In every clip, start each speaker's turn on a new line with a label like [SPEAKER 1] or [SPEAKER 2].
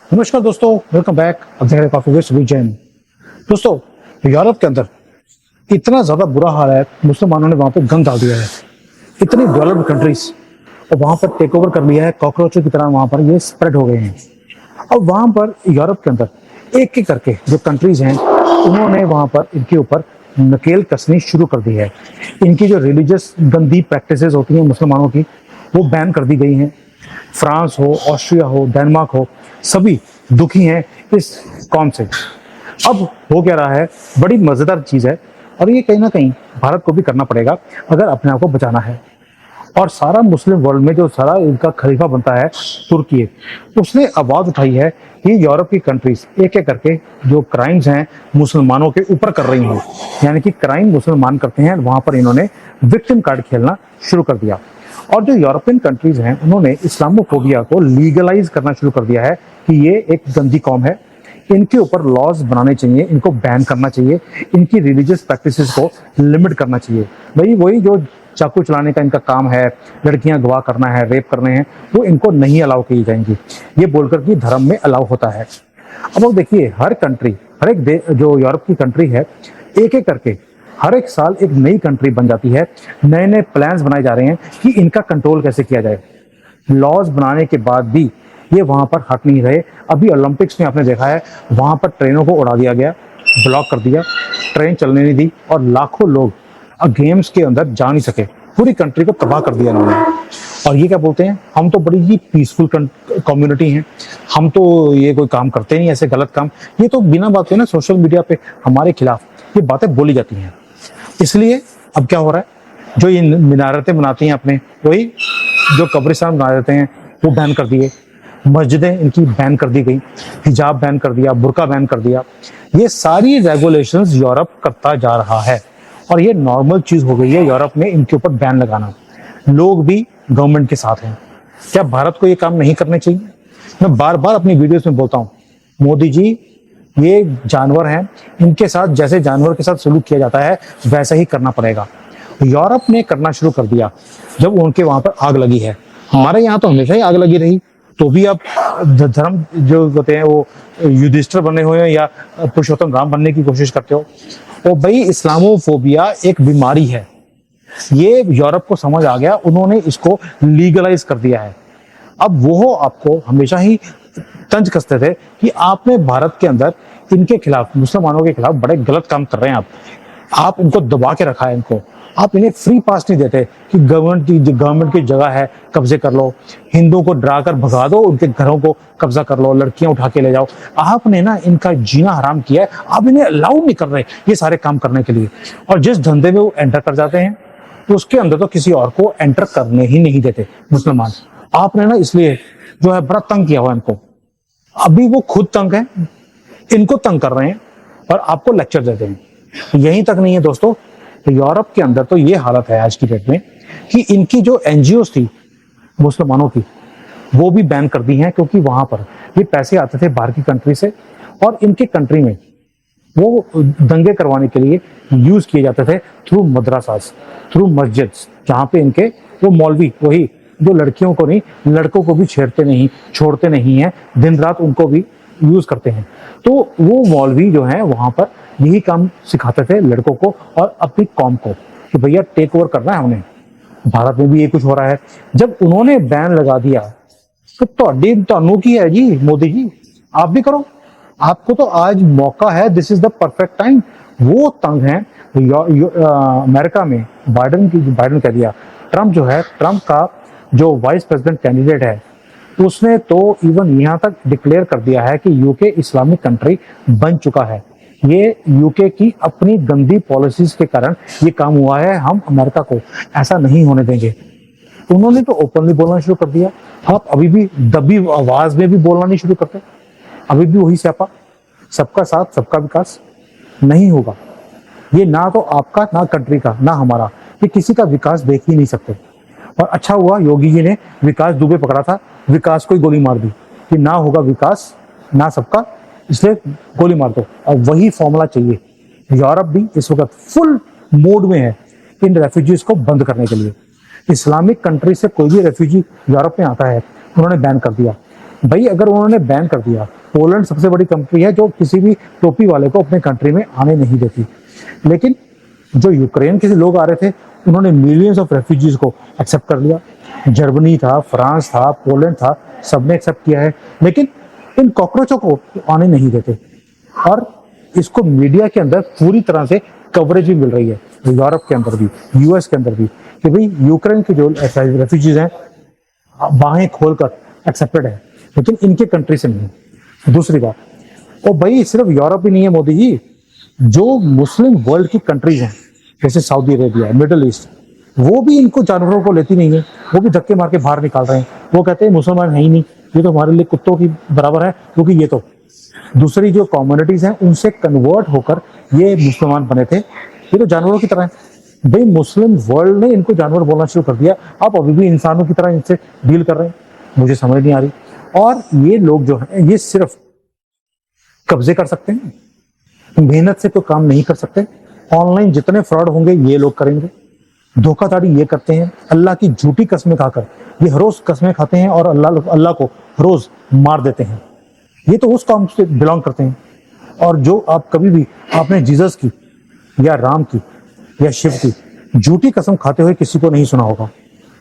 [SPEAKER 1] नमस्कार दोस्तों, welcome back. अब देख रहे हैं कॉफी विद सुबीर जैन। दोस्तों, यूरोप के अंदर इतना ज्यादा बुरा हाल है, मुसलमानों ने वहां पे गंद डाल दिया है। इतनी डेवलप्ड कंट्रीज और वहां पर टेक ओवर कर लिया है, कॉकरोचों की तरह वहां पर ये स्प्रेड हो गए हैं। अब वहां पर यूरोप के अंदर एक एक करके जो कंट्रीज हैं, उन्होंने वहां पर इनके ऊपर नकेल कसनी शुरू कर दी है। इनकी जो रिलीजियस गंदी प्रैक्टिसेस होती हैं मुसलमानों की, वो बैन कर दी गई हैं। फ्रांस हो, ऑस्ट्रिया हो, डेनमार्क हो, सभी दुखी हैं इस कौम से। अब हो क्या रहा है, बड़ी मजेदार चीज है और ये कहीं ना कहीं भारत को भी करना पड़ेगा अगर अपने आप को बचाना है। और सारा मुस्लिम वर्ल्ड में जो सारा इनका खलीफा बनता है तुर्की है, उसने आवाज उठाई है कि यूरोप की कंट्रीज एक एक करके जो क्राइम्स हैं मुसलमानों के ऊपर कर रही हैं, यानी कि क्राइम मुसलमान करते हैं, वहां पर इन्होंने विक्टिम कार्ड खेलना शुरू कर दिया। और जो यूरोपियन कंट्रीज हैं, उन्होंने इस्लामोफोबिया को लीगलाइज करना शुरू कर दिया है कि ये एक गंदी कौम है, इनके ऊपर लॉज बनाने चाहिए, इनको बैन करना चाहिए, इनकी रिलीजियस प्रैक्टिसेस को लिमिट करना चाहिए। भाई वही जो चाकू चलाने का इनका काम है, लड़कियां गवाह करना है, रेप करने हैं, वो इनको नहीं अलाउ की जाएंगी, ये बोलकर कि धर्म में अलाउ होता है। अब आप देखिए, हर कंट्री, हर एक जो यूरोप की कंट्री है, एक एक करके हर एक साल एक नई कंट्री बन जाती है। नए नए प्लान्स बनाए जा रहे हैं कि इनका कंट्रोल कैसे किया जाए। लॉज बनाने के बाद भी ये वहां पर हट नहीं रहे। अभी ओलंपिक्स में आपने देखा है, वहां पर ट्रेनों को उड़ा दिया गया, ब्लॉक कर दिया, ट्रेन चलने नहीं दी और लाखों लोग गेम्स के अंदर जा नहीं सके। पूरी कंट्री को तबाह कर दिया इन्होंने। और ये क्या बोलते हैं, हम तो बड़ी ही पीसफुल कम्युनिटी हैं, हम तो ये कोई काम करते नहीं ऐसे गलत काम। ये तो बिना बात के ना सोशल मीडिया पे हमारे खिलाफ ये बातें बोली जाती हैं। इसलिए अब क्या हो रहा है, जो ये मिनारतें बनाती हैं अपने, वही जो कब्रिस्तान बना देते हैं वो बैन कर दिए, मस्जिदें इनकी बैन कर दी गई, हिजाब बैन कर दिया, बुर्का बैन कर दिया। ये सारी रेगुलेशंस यूरोप करता जा रहा है और ये नॉर्मल चीज हो गई है यूरोप में इनके ऊपर बैन लगाना। लोग भी गवर्नमेंट के साथ हैं। क्या भारत को ये काम नहीं करने चाहिए? मैं बार बार अपनी वीडियोस में बोलता हूँ, मोदी जी ये जानवर हैं, इनके साथ जैसे जानवर के साथ सलूक किया जाता है वैसा ही करना पड़ेगा। यूरोप ने करना शुरू कर दिया जब उनके वहां पर आग लगी है। हमारे यहाँ तो हमेशा ही आग लगी रही, तो भी आप धर्म जो होते हैं वो युधिष्ठिर बने हुए हैं या पुरुषोत्तम राम बनने की कोशिश करते हो। तो भाई इस्लामोफोबिया एक बीमारी है, ये यूरोप को समझ आ गया, उन्होंने इसको लीगलाइज कर दिया है। अब वो आपको हमेशा ही तंज कसते थे कि आपने भारत के अंदर इनके खिलाफ, मुसलमानों के खिलाफ बड़े गलत काम कर रहे हैं आप इनको दबा के रखा है, इनको आप इन्हें फ्री पास नहीं देते कि गवर्नमेंट की जगह है कब्जे कर लो, हिंदुओं को डरा कर भगा दो, उनके घरों को कब्जा कर लो, लड़कियां उठा के ले जाओ। आपने ना इनका जीना हराम किया है, आप इन्हें अलाउ नहीं कर रहे ये सारे काम करने के लिए। और जिस धंधे में वो एंटर कर जाते हैं तो उसके अंदर तो किसी और को एंटर करने ही नहीं देते मुसलमान। आपने ना इसलिए जो है बड़ा तंग किया हुआ इनको। अभी वो खुद तंग है, इनको तंग कर रहे हैं और आपको लेक्चर देते हैं। यहीं तक नहीं है दोस्तों, तो यूरोप के अंदर तो ये हालत है आज की डेट में कि इनकी जो एनजीओ थी मुसलमानों की, वो भी बैन कर दी हैं, क्योंकि वहां पर ये पैसे आते थे बाहर की कंट्री से और इनके कंट्री में वो दंगे करवाने के लिए यूज किए जाते थे थ्रू मदरसास, थ्रू मस्जिद, जहाँ पे इनके वो मौलवी, वही जो लड़कियों को नहीं लड़कों को भी छेड़ते नहीं, छोड़ते नहीं है, दिन रात उनको भी यूज करते हैं। तो वो मौलवी जो है वहां पर यही काम सिखाते थे लड़कों को और अपनी कौम को कि भैया टेक ओवर करना है उन्हें। भारत में भी ये कुछ हो रहा है। जब उन्होंने बैन लगा दिया तो ਤੁਹਾਨੂੰ की है जी मोदी जी, आप भी करो, आपको तो आज मौका है, this is the perfect time. वो तंग है अमेरिका में, बाइडन कह दिया, ट्रम्प जो है, ट्रम्प का जो वाइस प्रेसिडेंट कैंडिडेट है, उसने तो इवन यहाँ तक डिक्लेयर कर दिया है कि यूके इस्लामिक कंट्री बन चुका है। ये यूके की अपनी गंदी पॉलिसीज के कारण ये काम हुआ है, हम अमेरिका को ऐसा नहीं होने देंगे। उन्होंने तो ओपनली बोलना शुरू कर दिया। आप अभी भी दबी आवाज में भी बोलना नहीं शुरू करते, अभी भी वही स्यापा, सबका साथ सबका विकास नहीं होगा। ये ना तो आपका, ना कंट्री का, ना हमारा, ये किसी का विकास देख ही नहीं सकते। और अच्छा हुआ योगी जी ने विकास दुबे पकड़ा था, विकास को ही गोली मार दी कि ना होगा विकास ना सबका, इसलिए गोली मार दो। और वही फॉर्मूला चाहिए। यूरोप भी इस वक्त फुल मोड में है इन रेफ्यूजीज को बंद करने के लिए। इस्लामिक कंट्री से कोई भी रेफ्यूजी यूरोप में आता है, उन्होंने बैन कर दिया। भाई अगर उन्होंने बैन कर दिया, पोलैंड सबसे बड़ी कंट्री है जो किसी भी टोपी वाले को अपने कंट्री में आने नहीं देती, लेकिन जो यूक्रेन के लोग आ रहे थे उन्होंने मिलियंस ऑफ रेफ्यूजीज को एक्सेप्ट कर लिया। जर्मनी था, फ्रांस था, पोलैंड था, सबने एक्सेप्ट किया है, लेकिन इन कॉकरोचों को आने नहीं देते। और इसको मीडिया के अंदर पूरी तरह से कवरेज भी मिल रही है, यूरोप के अंदर भी, यूएस के अंदर भी, कि भाई यूक्रेन के जो रेफ्यूजीज हैं बाहें खोलकर एक्सेप्टेड है, लेकिन इनके कंट्री से नहीं। दूसरी बात, और भाई सिर्फ यूरोप ही नहीं है मोदी जी, जो मुस्लिम वर्ल्ड की कंट्रीज हैं जैसे सऊदी अरेबिया, मिडिल ईस्ट, वो भी इनको जानवरों को लेती नहीं है, वो भी धक्के मार के बाहर निकाल रहे हैं। वो कहते हैं मुसलमान है ही नहीं, ये तो हमारे लिए कुत्तों की बराबर है, क्योंकि ये तो दूसरी जो कम्युनिटीज हैं उनसे कन्वर्ट होकर ये मुसलमान बने थे, ये तो जानवरों की तरह है। भाई मुस्लिम वर्ल्ड ने इनको जानवर बोलना शुरू कर दिया, आप अभी भी इंसानों की तरह इनसे डील कर रहे हैं, मुझे समझ नहीं आ रही। और ये लोग जो हैं ये सिर्फ कब्जे कर सकते हैं, मेहनत से तो काम नहीं कर सकते। ऑनलाइन जितने फ्रॉड होंगे ये लोग करेंगे, धोखाधड़ी ये करते हैं, अल्लाह की झूठी कस्में खाकर ये हर रोज कस्में खाते हैं और अल्लाह को रोज मार देते हैं। ये तो उस कौम से बिलोंग करते हैं। और जो आप कभी भी आपने जीसस की या राम की या शिव की झूठी कसम खाते हुए किसी को नहीं सुना होगा,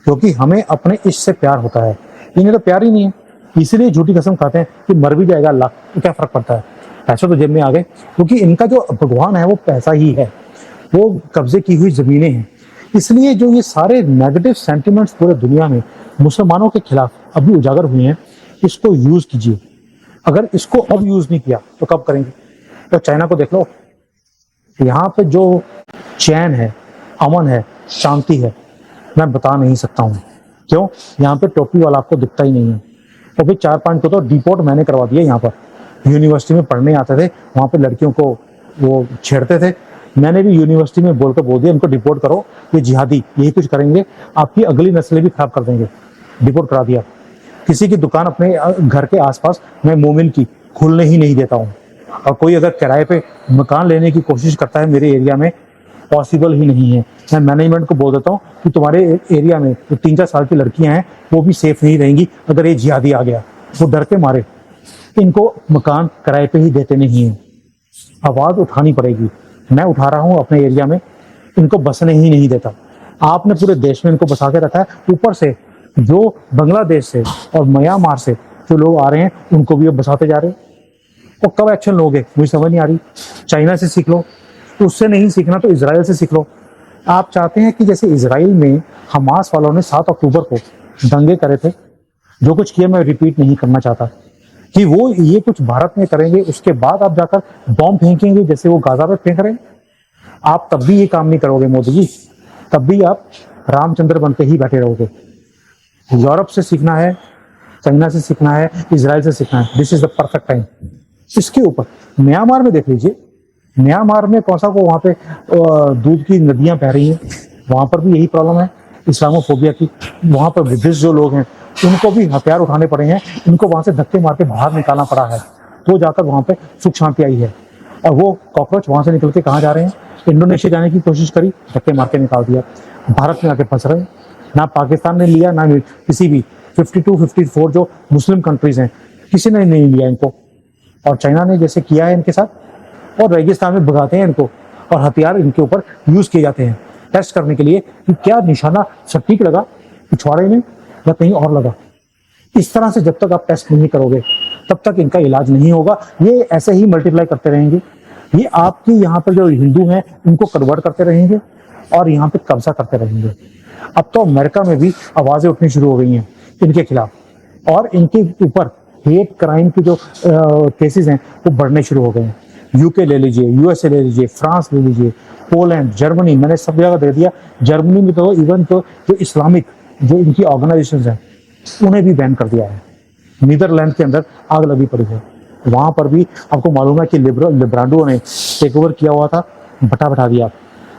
[SPEAKER 1] क्योंकि हमें अपने इश्क से प्यार होता है, इन्हें तो प्यार ही नहीं है, इसीलिए झूठी कसम खाते हैं कि मर भी जाएगा अल्लाह तो क्या फर्क पड़ता है, पैसे तो जेब में आ गए। क्योंकि इनका जो भगवान है वो पैसा ही है, वो कब्जे की हुई जमीनें हैं। इसलिए जो ये सारे नेगेटिव सेंटिमेंट्स पूरे दुनिया में मुसलमानों के खिलाफ अभी उजागर हुए हैं, इसको यूज कीजिए। अगर इसको अब यूज नहीं किया तो कब करेंगे? तो चाइना को देख लो, यहाँ पे जो चैन है, अमन है, शांति है, मैं बता नहीं सकता हूँ। क्यों? यहाँ पे टोपी वाला आपको दिखता ही नहीं है। तो फिर 4-5 को तो डिपोर्ट मैंने करवा दिया। यहाँ पर यूनिवर्सिटी में पढ़ने आते थे, वहाँ पे लड़कियों को वो छेड़ते थे, मैंने भी यूनिवर्सिटी में बोलकर बोल दिया इनको डिपोर्ट करो, ये जिहादी यही कुछ करेंगे, आपकी अगली नस्लें भी खराब कर देंगे। डिपोर्ट करा दिया। किसी की दुकान अपने घर के आसपास मैं मोमिन की खोलने ही नहीं देता हूँ। और कोई अगर किराए पे मकान लेने की कोशिश करता है मेरे एरिया में, पॉसिबल ही नहीं है। मैं मैनेजमेंट को बोल देता हूँ कि तुम्हारे एरिया में जो 3-4 साल की लड़कियां हैं वो भी सेफ नहीं रहेंगी अगर ये जिहादी आ गया। वो डर के मारे इनको मकान किराए पे ही देते नहीं है। आवाज उठानी पड़ेगी। मैं उठा रहा हूँ अपने एरिया में, इनको बसने ही नहीं देता। आपने पूरे देश में इनको बसा के रखा है, ऊपर से जो बांग्लादेश से और म्यांमार से जो लोग आ रहे हैं उनको भी अब बसाते जा रहे हैं। और कब एक्शन लोगे मुझे समझ नहीं आ रही। चाइना से सीख लो, उससे नहीं सीखना तो इजराइल से सीख लो। आप चाहते हैं कि जैसे इजराइल में हमास वालों ने 7 अक्टूबर को दंगे करे थे, जो कुछ किया मैं रिपीट नहीं करना चाहता, कि वो ये कुछ भारत में करेंगे, उसके बाद आप जाकर बॉम्ब फेंकेंगे जैसे वो गाजा पे फेंक रहे हैं। आप तब भी ये काम नहीं करोगे मोदी जी, तब भी आप रामचंद्र बन के ही बैठे रहोगे। यूरोप से सीखना है, चाइना से सीखना है, इजराइल से सीखना है। This is the perfect time. इसके ऊपर म्यांमार में देख लीजिए, म्यांमार में कौन सा को वहाँ पे दूध की नदियां बह रही हैं, वहाँ पर भी यही प्रॉब्लम है इस्लामोफोबिया की। वहाँ पर बुद्धिस्ट जो लोग हैं उनको भी हथियार उठाने पड़े हैं, इनको वहाँ से धक्के मार के बाहर निकालना पड़ा है, तो जाकर वहाँ पे सुख शांति आई है। और वो कॉकरोच वहाँ से निकल के कहाँ जा रहे हैं? इंडोनेशिया जाने की कोशिश करी, धक्के मार के निकाल दिया, भारत में आके फंस रहे हैं। ना पाकिस्तान ने लिया, ना किसी भी 52-54 जो मुस्लिम कंट्रीज हैं किसी ने नहीं लिया इनको। और चाइना ने जैसे किया है इनके साथ, और रेगिस्तान में भगाते हैं इनको, और हथियार इनके ऊपर यूज किए जाते हैं टेस्ट करने के लिए कि क्या निशाना सटीक लगा पिछवाड़े में या कहीं और लगा। इस तरह से जब तक आप टेस्ट नहीं करोगे तब तक इनका इलाज नहीं होगा। ये ऐसे ही मल्टीप्लाई करते रहेंगे, ये आपकी यहाँ पर जो हिंदू हैं उनको कन्वर्ट करते रहेंगे और यहाँ पे कब्जा करते रहेंगे। अब तो अमेरिका में भी आवाजें उठनी शुरू हो गई हैं इनके खिलाफ, और इनके ऊपर हेट क्राइम की जो केसेस हैं वो बढ़ने शुरू हो गए हैं। यूके ले लीजिए, यूएसए ले लीजिए, फ्रांस ले लीजिए, पोलैंड, जर्मनी, मैंने सब जगह दे दिया। जर्मनी में तो इवन तो जो इस्लामिक जो इनकी ऑर्गेनाइजेशंस हैं उन्हें भी बैन कर दिया है। नीदरलैंड के अंदर आग लगी पड़ी है, वहां पर भी आपको मालूम है कि लिब्रांडो ने टेक ओवर किया हुआ था, बटा दिया।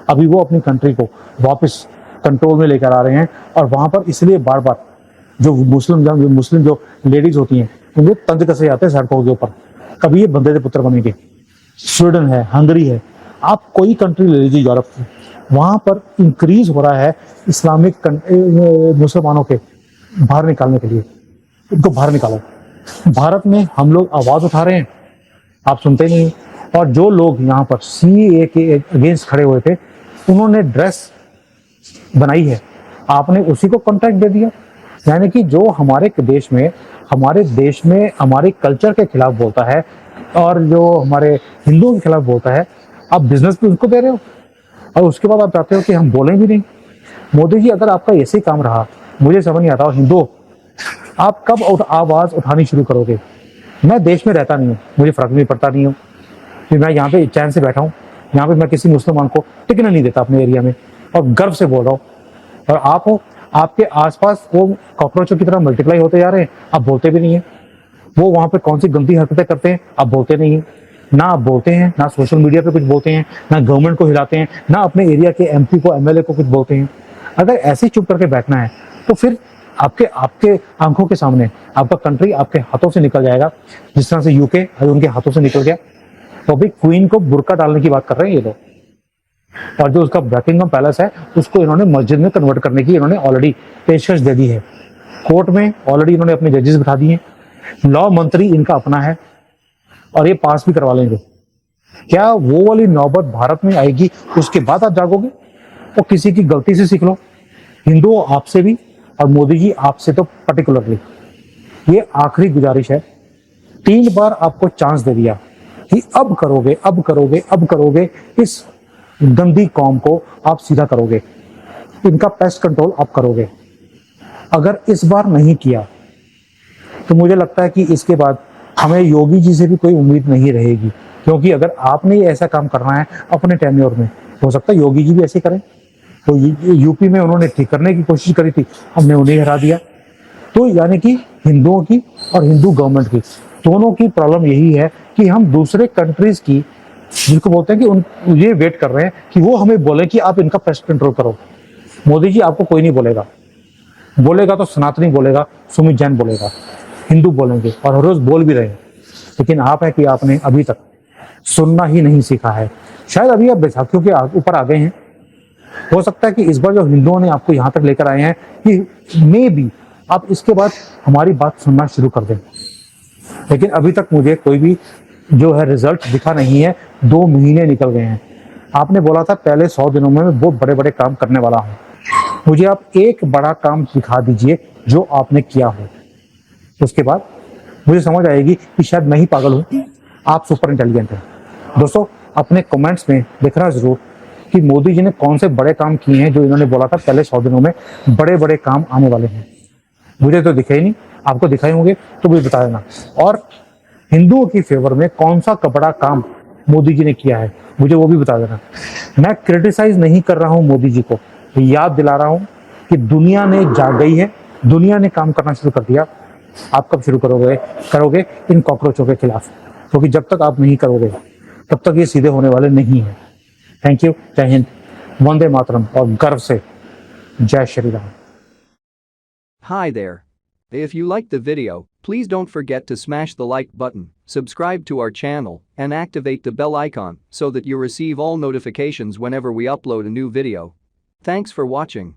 [SPEAKER 1] अभी वो अपनी कंट्री को वापस कंट्रोल में लेकर आ रहे हैं, और वहां पर इसलिए बार बार जो मुस्लिम जो लेडीज होती हैं उनको तंज कसे जाते हैं सड़कों के ऊपर। कभी ये बंदे के पुत्र बनेंगे। स्वीडन है, हंगरी है, आप कोई कंट्री ले लीजिए यूरोप की, वहां पर इंक्रीज हो रहा है इस्लामिक मुसलमानों के बाहर निकालने के लिए। इनको बाहर निकालो, भारत में हम लोग आवाज उठा रहे हैं, आप सुनते नहीं। और जो लोग यहाँ पर सीएए के अगेंस्ट खड़े हुए थे, उन्होंने ड्रेस बनाई है, आपने उसी को कॉन्ट्रैक्ट दे दिया। यानी कि जो हमारे देश में हमारे कल्चर के खिलाफ बोलता है और जो हमारे हिंदुओं के खिलाफ बोलता है, आप बिजनेस भी उसको दे रहे हो और उसके बाद आप चाहते हो कि हम बोलें भी नहीं। मोदी जी, अगर आपका ऐसे ही काम रहा, मुझे समझ नहीं आता। और हिंदुओं, आप कब आवाज उठानी शुरू करोगे? मैं देश में रहता नहीं हूँ, मुझे फर्क नहीं पड़ता नहीं हूँ कि मैं यहाँ पे चैन से बैठा हूँ। यहाँ पे मैं किसी मुसलमान को टिकने नहीं देता अपने एरिया में, और गर्व से बोल रहा हूँ। और आप हो, आपके आसपास वो कॉकरोचों की तरह मल्टीप्लाई होते जा रहे हैं, आप बोलते भी नहीं है। वो वहां पे कौन सी गंदी हरकतें करते हैं, आप बोलते नहीं है। ना आप बोलते हैं, ना सोशल मीडिया पे कुछ बोलते हैं, ना गवर्नमेंट को हिलाते हैं, ना अपने एरिया के एमपी को, एमएलए को कुछ बोलते हैं। अगर ऐसे ही चुप करके बैठना है तो फिर आपके आपके आंखों के सामने आपका कंट्री आपके हाथों से निकल जाएगा, जिस तरह से यूके अभी उनके हाथों से निकल गया। तो अभी क्वीन को बुर्का डालने की बात कर रहे हैं ये लोग, और जो उसका बकिंगम पैलेस है उसको इन्होंने मस्जिद में कन्वर्ट करने की इन्होंने ऑलरेडी पेशकश दे दी है। कोर्ट में ऑलरेडी इन्होंने अपने जजेस बिठा दिए, लॉ मंत्री इनका अपना है और ये पास भी करवा लेंगे। क्या वो वाली नौबत भारत में आएगी उसके बाद आप जागोगे? तो किसी की गलती से सीख लो, हिंदुओं आपसे भी और मोदी जी आपसे तो पर्टिकुलरली। ये आखिरी गुजारिश है, 3 बार आपको चांस दे दिया कि अब करोगे, अब करोगे, अब करोगे, इस गंदी कौम को आप सीधा करोगे, इनका पेस्ट कंट्रोल आप करोगे। अगर इस बार नहीं किया तो मुझे लगता है कि इसके बाद हमें योगी जी से भी कोई उम्मीद नहीं रहेगी, क्योंकि अगर आपने ऐसा काम करना है अपने टेन्योर में, हो सकता है योगी जी भी ऐसे करें। तो यूपी में उन्होंने ठीक करने की कोशिश करी थी, हमने उन्हें हरा दिया। तो यानी कि हिंदुओं की और हिंदू गवर्नमेंट की दोनों की प्रॉब्लम यही है कि हम दूसरे कंट्रीज की, जिनको बोलते हैं कि उन ये वेट कर रहे हैं कि वो हमें बोले कि आप इनका पेस्ट कंट्रोल करो। मोदी जी, आपको कोई नहीं बोलेगा, बोलेगा तो सनातनी बोलेगा, सुमित जैन बोलेगा, हिंदू बोलेंगे और हर रोज बोल भी रहे हैं। लेकिन आप है कि आपने अभी तक सुनना ही नहीं सीखा है। शायद अभी आप बैसाखियों के ऊपर आ गए हैं। हो सकता है कि इस बार जो हिंदुओं ने आपको यहाँ तक लेकर आए हैं कि मे बी आप इसके बाद हमारी बात सुनना शुरू कर दें। लेकिन अभी तक मुझे कोई भी जो है रिजल्ट दिखा नहीं है। 2 महीने निकल गए हैं। आपने बोला था पहले 100 दिनों में मैं बहुत बड़े बड़े काम करने वाला हूँ। मुझे आप एक बड़ा काम दिखा दीजिए जो आपने किया हो, उसके बाद मुझे समझ आएगी कि शायद मैं ही पागल हूँ, आप सुपर इंटेलिजेंट हैं। दोस्तों, अपने कमेंट्स में लिखना जरूर कि मोदी जी ने कौन से बड़े काम किए हैं जो इन्होंने बोला था पहले 100 दिनों में बड़े बड़े काम आने वाले हैं। मुझे तो दिखे ही नहीं, आपको दिखाए होंगे तो भी बता देना। और हिंदुओं की फेवर में कौन सा बड़ा काम मोदी जी ने किया है, मुझे वो भी बता देना। मैं क्रिटिसाइज नहीं कर रहा हूँ मोदी जी को, याद दिला रहा हूँ कि दुनिया ने जाग गई है, दुनिया ने काम करना शुरू कर दिया। आप कब शुरू करोगे इन कॉकरोचों के खिलाफ? क्योंकि जब तक आप नहीं करोगे तब तक ये सीधे होने वाले नहीं है। थैंक यू, जय हिंद, वंदे मातरम और गर्व से जय Shri Ram.
[SPEAKER 2] Hi there. If you liked the video, please don't forget to smash the like button, subscribe to our channel, and activate the bell icon so that you receive all notifications whenever we upload a new video. Thanks for watching.